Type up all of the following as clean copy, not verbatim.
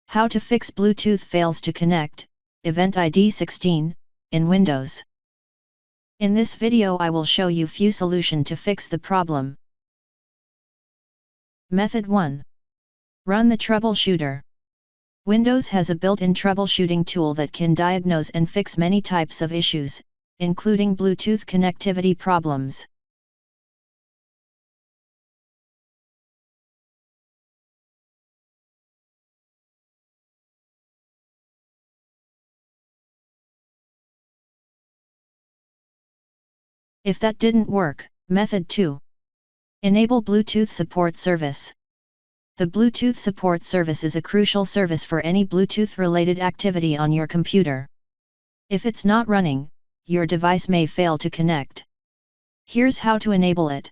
How to fix Bluetooth fails to connect, Event ID 16, in Windows. In this video I will show you few solution to fix the problem. Method 1. Run the troubleshooter. Windows has a built-in troubleshooting tool that can diagnose and fix many types of issues, including Bluetooth connectivity problems. If that didn't work, Method 2. Enable Bluetooth support service. The Bluetooth support service is a crucial service for any Bluetooth-related activity on your computer. If it's not running, your device may fail to connect. Here's how to enable it.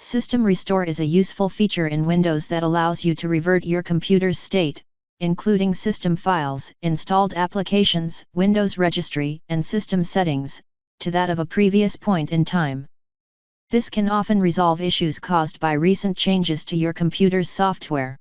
System Restore is a useful feature in Windows that allows you to revert your computer's state, including system files, installed applications, Windows registry, and system settings, to that of a previous point in time. This can often resolve issues caused by recent changes to your computer's software.